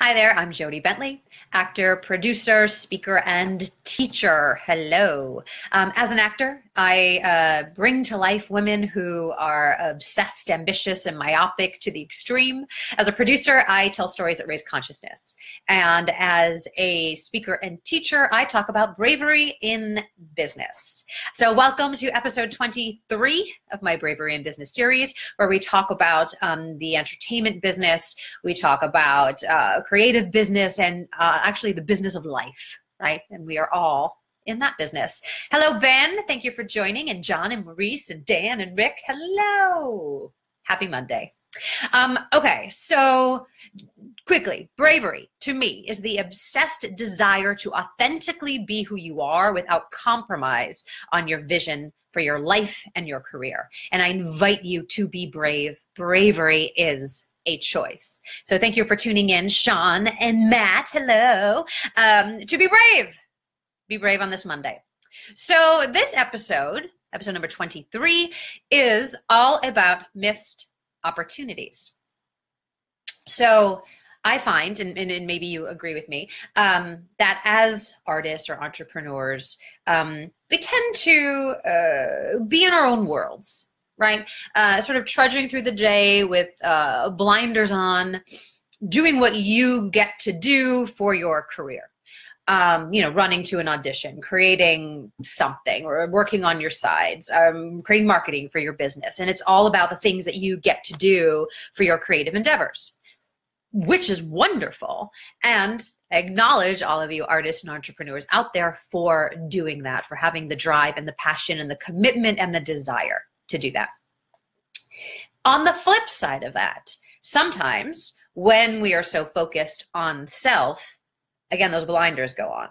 Hi there, I'm Jody Bentley, actor, producer, speaker, and teacher. Hello. As an actor, I bring to life women who are obsessed, ambitious, and myopic to the extreme. As a producer, I tell stories that raise consciousness. And as a speaker and teacher, I talk about bravery in business. So welcome to episode 23 of my Bravery in Business series, where we talk about the entertainment business. We talk about creative business and actually the business of life, right? And we are all in that business. Hello, Ben. Thank you for joining. And John and Maurice and Dan and Rick. Hello. Happy Monday. Okay, so quickly, bravery to me is the obsessed desire to authentically be who you are without compromise on your vision for your life and your career. And I invite you to be brave. Bravery is a choice. So thank you for tuning in, Sean and Matt. Hello. To be brave. Be brave on this Monday. So this episode number 23, is all about missed opportunities. So I find, and maybe you agree with me, that as artists or entrepreneurs, we tend to be in our own worlds, right? Sort of trudging through the day with blinders on, doing what you get to do for your career. Running to an audition, creating something, or working on your sides, creating marketing for your business. And it's all about the things that you get to do for your creative endeavors, which is wonderful. And I acknowledge all of you artists and entrepreneurs out there for doing that, for having the drive and the passion and the commitment and the desire to do that. On the flip side of that, sometimes when we are so focused on self, again, those blinders go on.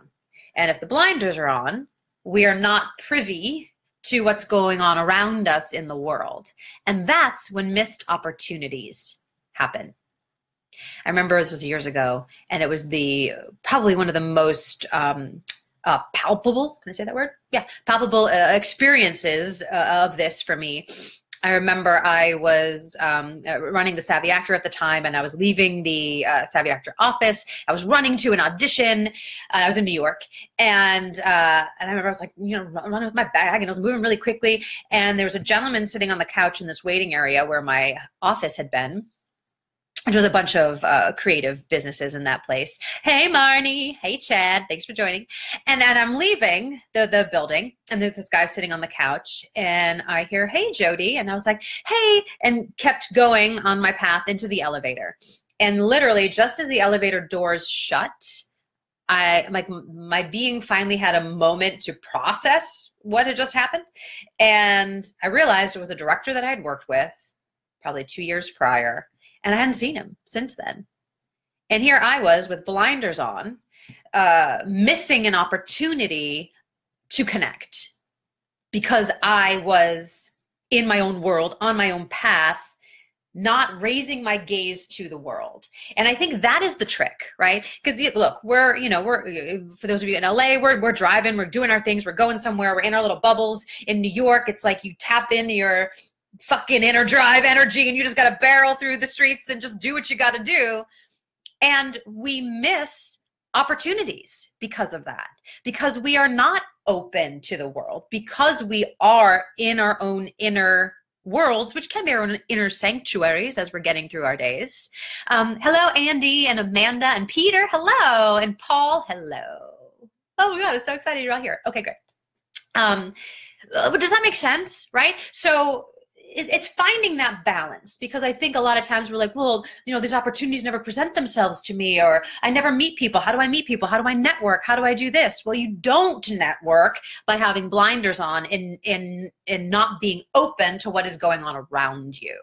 And if the blinders are on, we are not privy to what's going on around us in the world. And that's when missed opportunities happen. I remember this was years ago, and it was probably one of the most palpable, can I say that word? Yeah, palpable experiences of this for me. I remember I was running the Savvy Actor at the time, and I was leaving the Savvy Actor office. I was running to an audition. I was in New York, and I remember I was like, running with my bag, and I was moving really quickly. And there was a gentleman sitting on the couch in this waiting area where my office had been, which was a bunch of creative businesses in that place. Hey, Marnie. Hey, Chad. Thanks for joining. And I'm leaving the building, and there's this guy sitting on the couch, and I hear, hey, Jody. And I was like, hey, and kept going on my path into the elevator. And literally, just as the elevator doors shut, my being finally had a moment to process what had just happened. And I realized it was a director that I had worked with probably 2 years prior. And I hadn't seen him since then. And here I was with blinders on, missing an opportunity to connect because I was in my own world, on my own path, not raising my gaze to the world. And I think that is the trick, right? Because look, we're for those of you in LA, we're driving, we're doing our things, we're going somewhere, we're in our little bubbles. In New York, it's like you tap into your fucking inner drive energy, and you just got to barrel through the streets and just do what you got to do. And we miss opportunities because of that, because we are not open to the world, because we are in our own inner worlds, which can be our own inner sanctuaries as we're getting through our days. Hello, Andy and Amanda and Peter. Hello. And Paul. Hello. Oh my God, I'm so excited you're all here. Okay, great. Does that make sense? Right? So it's finding that balance, because I think a lot of times we're like, well, these opportunities never present themselves to me, or I never meet people. How do I meet people? How do I network? How do I do this? Well, you don't network by having blinders on and not being open to what is going on around you.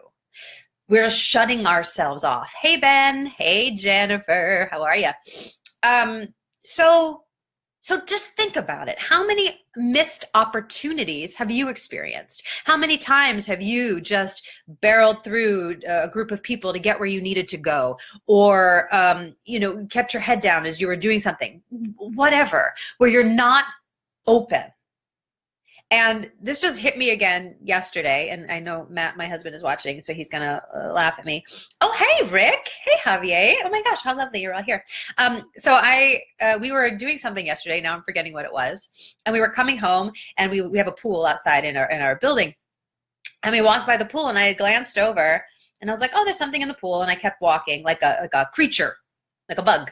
We're shutting ourselves off. Hey, Ben. Hey, Jennifer. How are you? So just think about it. How many missed opportunities have you experienced? How many times have you just barreled through a group of people to get where you needed to go? Or, kept your head down as you were doing something, whatever, where you're not open. And this just hit me again yesterday. And I know Matt, my husband, is watching, so he's going to laugh at me. Oh, hey, Rick. Hey, Javier. Oh my gosh, how lovely you're all here. We were doing something yesterday. Now I'm forgetting what it was. And we were coming home, and we have a pool outside in our building. And we walked by the pool, and I glanced over, and I was like, oh, there's something in the pool. And I kept walking like a creature, like a bug.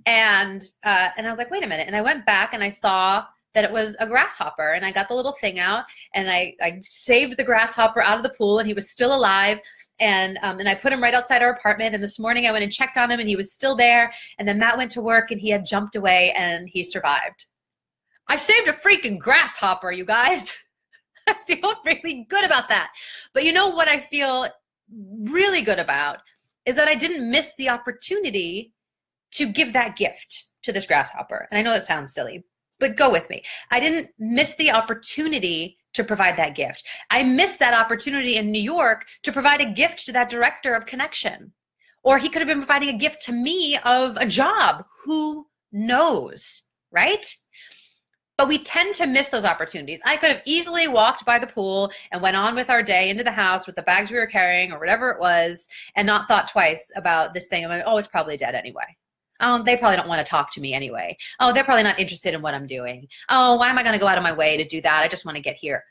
And I was like, wait a minute. And I went back, and I saw that it was a grasshopper, and I got the little thing out, and I saved the grasshopper out of the pool, and he was still alive. And I put him right outside our apartment. And this morning I went and checked on him, and he was still there. And then Matt went to work, and he had jumped away, and he survived. I saved a freaking grasshopper, you guys. I feel really good about that. But you know what I feel really good about is that I didn't miss the opportunity to give that gift to this grasshopper. And I know that sounds silly, but go with me. I didn't miss the opportunity to provide that gift. I missed that opportunity in New York to provide a gift to that director of connection. Or he could have been providing a gift to me of a job. Who knows, right? But we tend to miss those opportunities. I could have easily walked by the pool and went on with our day into the house with the bags we were carrying or whatever it was, and not thought twice about this thing. I'm like, oh, it's probably dead anyway. Oh, they probably don't want to talk to me anyway. Oh, they're probably not interested in what I'm doing. Oh, why am I going to go out of my way to do that? I just want to get here.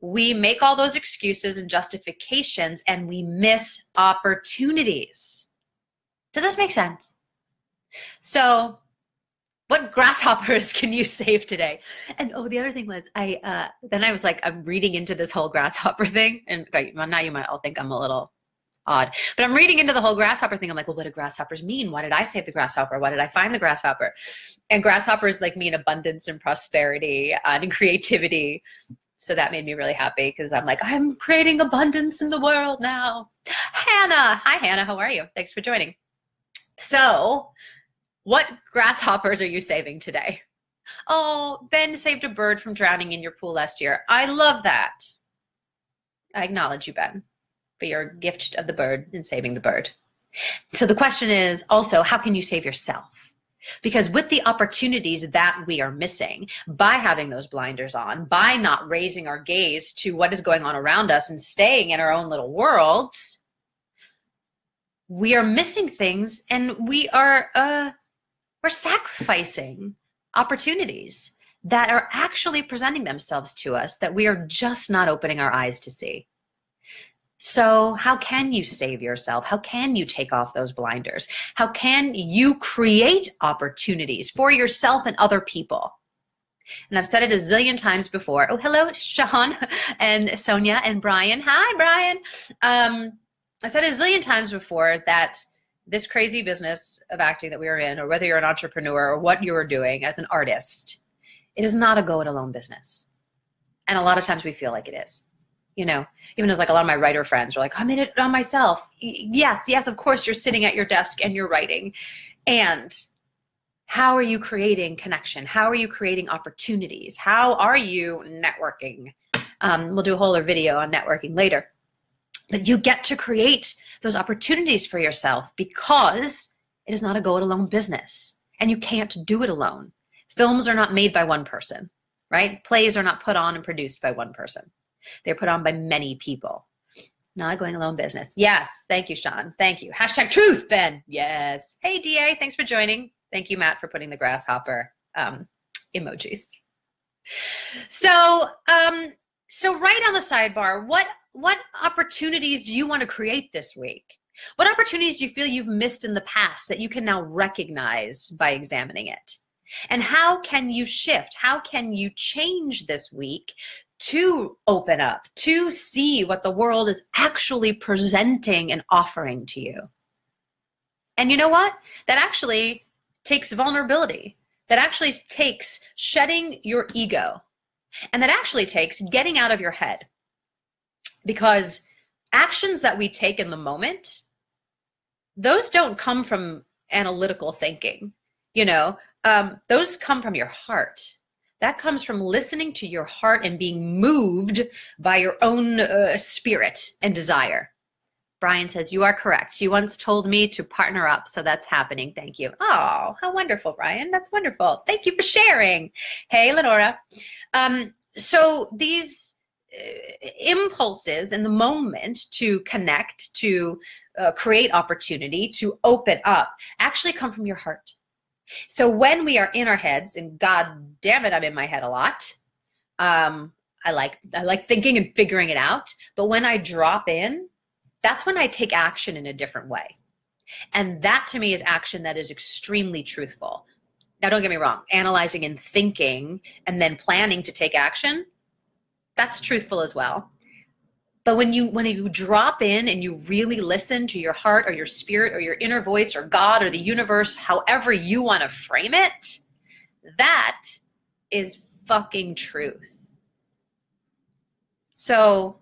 We make all those excuses and justifications, and we miss opportunities. Does this make sense? So what grasshoppers can you save today? And oh, the other thing was then I was like, I'm reading into this whole grasshopper thing. And now you might all think I'm a little odd, but I'm reading into the whole grasshopper thing. I'm like, well, what do grasshoppers mean? Why did I save the grasshopper? Why did I find the grasshopper? And grasshoppers like mean abundance and prosperity and creativity. So that made me really happy because I'm like, I'm creating abundance in the world now. Hannah. Hi, Hannah. How are you? Thanks for joining. So what grasshoppers are you saving today? Oh, Ben saved a bird from drowning in your pool last year. I love that. I acknowledge you, Ben, for your gift of the bird and saving the bird. So the question is also, how can you save yourself? Because with the opportunities that we are missing by having those blinders on, by not raising our gaze to what is going on around us and staying in our own little worlds, we are missing things, and we're sacrificing opportunities that are actually presenting themselves to us that we are just not opening our eyes to see. So how can you save yourself? How can you take off those blinders? How can you create opportunities for yourself and other people? And I've said it a zillion times before. Oh, hello, Sean and Sonia and Brian. Hi, Brian. I said it a zillion times before that this crazy business of acting that we are in, or whether you're an entrepreneur or what you're doing as an artist, it is not a go-it-alone business. And a lot of times we feel like it is. You know, even as like a lot of my writer friends are like, I'm in it on myself. Yes, of course you're sitting at your desk and you're writing. And how are you creating connection? How are you creating opportunities? How are you networking? We'll do a whole other video on networking later. But you get to create those opportunities for yourself because it is not a go-it-alone business. And you can't do it alone. Films are not made by one person, right? Plays are not put on and produced by one person. They're put on by many people. Not a going alone business. Yes. Thank you, Sean. Thank you. Hashtag truth, Ben. Yes. Hey, DA. Thanks for joining. Thank you, Matt, for putting the grasshopper emojis. So right on the sidebar, what opportunities do you want to create this week? What opportunities do you feel you've missed in the past that you can now recognize by examining it? And how can you shift? How can you change this week to open up, to see what the world is actually presenting and offering to you? And you know what? That actually takes vulnerability. That actually takes shedding your ego. And that actually takes getting out of your head. Because actions that we take in the moment, those don't come from analytical thinking. You know, those come from your heart. That comes from listening to your heart and being moved by your own spirit and desire. Brian says, you are correct. You once told me to partner up, so that's happening. Thank you. Oh, how wonderful, Brian. That's wonderful. Thank you for sharing. Hey, Lenora. So these impulses in the moment to connect, to create opportunity, to open up, actually come from your heart. So when we are in our heads, and God damn it, I'm in my head a lot. I like thinking and figuring it out. But when I drop in, that's when I take action in a different way. And that to me is action that is extremely truthful. Now, don't get me wrong, analyzing and thinking and then planning to take action, that's truthful as well. But when you drop in and you really listen to your heart or your spirit or your inner voice or God or the universe, however you want to frame it, that is fucking truth. So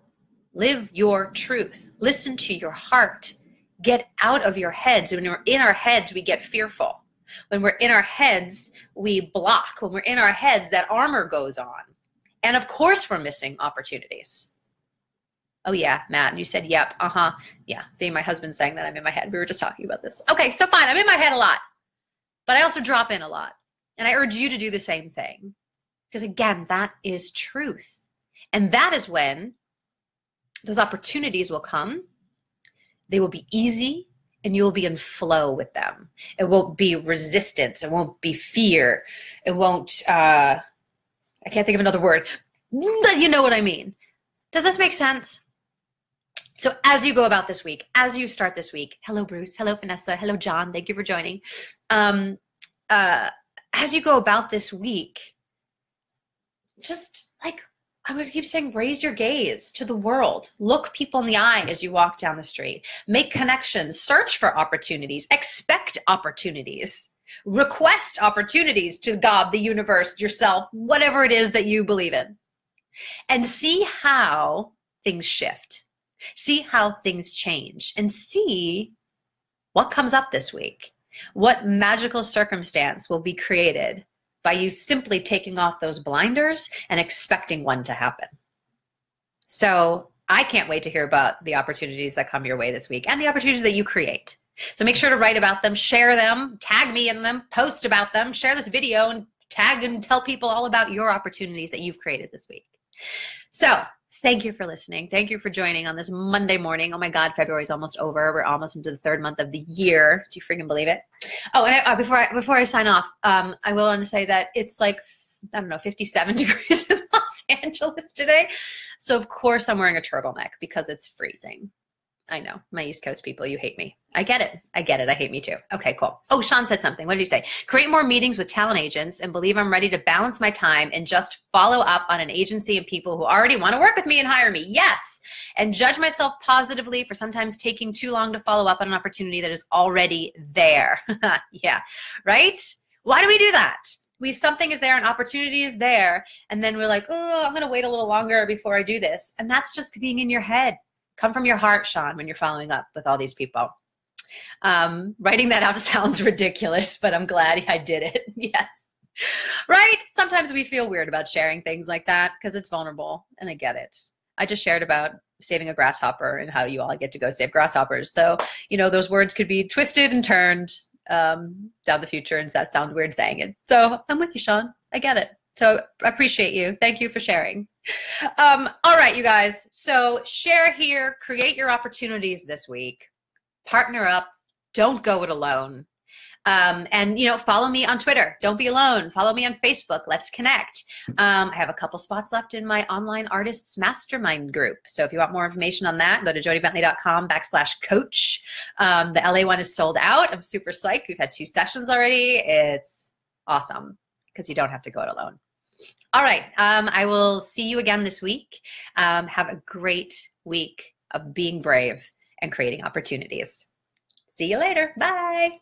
live your truth. Listen to your heart. Get out of your heads. When we're in our heads, we get fearful. When we're in our heads, we block. When we're in our heads, that armor goes on. And of course, we're missing opportunities. Oh yeah, Matt, you said, yep, yeah, see, my husband's saying that I'm in my head. We were just talking about this. Okay, so fine, I'm in my head a lot, but I also drop in a lot. And I urge you to do the same thing. Because again, that is truth. And that is when those opportunities will come. They will be easy and you will be in flow with them. It won't be resistance. It won't be fear. It won't, I can't think of another word, but you know what I mean. Does this make sense? So as you go about this week, as you start this week, hello, Bruce, hello, Vanessa, hello, John, thank you for joining. As you go about this week, just like, I'm going to keep saying, raise your gaze to the world. Look people in the eye as you walk down the street. Make connections, search for opportunities, expect opportunities, request opportunities to God, the universe, yourself, whatever it is that you believe in. And see how things shift. See how things change and see what comes up this week. What magical circumstance will be created by you simply taking off those blinders and expecting one to happen. So I can't wait to hear about the opportunities that come your way this week and the opportunities that you create. So make sure to write about them, share them, tag me in them, post about them, share this video and tag and tell people all about your opportunities that you've created this week. So thank you for listening. Thank you for joining on this Monday morning. Oh my God, February's almost over. We're almost into the third month of the year. Do you freaking believe it? Oh, and before I sign off, I will want to say that it's like, I don't know, 57 degrees in Los Angeles today. So of course I'm wearing a turtleneck because it's freezing. I know, my East Coast people, you hate me. I get it. I get it. I hate me too. Okay, cool. Oh, Sean said something. What did he say? Create more meetings with talent agents and believe I'm ready to balance my time and just follow up on an agency and people who already want to work with me and hire me. Yes. And judge myself positively for sometimes taking too long to follow up on an opportunity that is already there. Yeah. Right? Why do we do that? Something is there, an opportunity is there, and then we're like, oh, I'm going to wait a little longer before I do this. And that's just being in your head. Come from your heart, Sean, when you're following up with all these people. Writing that out sounds ridiculous, but I'm glad I did it. Yes. Right? Sometimes we feel weird about sharing things like that because it's vulnerable, and I get it. I just shared about saving a grasshopper and how you all get to go save grasshoppers. So, you know, those words could be twisted and turned down the future, and that sounds weird saying it. So I'm with you, Sean. I get it. So I appreciate you. Thank you for sharing. All right, you guys. So share here, create your opportunities this week, partner up, don't go it alone. And, you know, follow me on Twitter. Don't be alone. Follow me on Facebook. Let's connect. I have a couple spots left in my online artists mastermind group. So if you want more information on that, go to jodybentley.com/coach. The LA one is sold out. I'm super psyched. We've had 2 sessions already. It's awesome because you don't have to go it alone. All right. I will see you again this week. Have a great week of being brave and creating opportunities. See you later. Bye.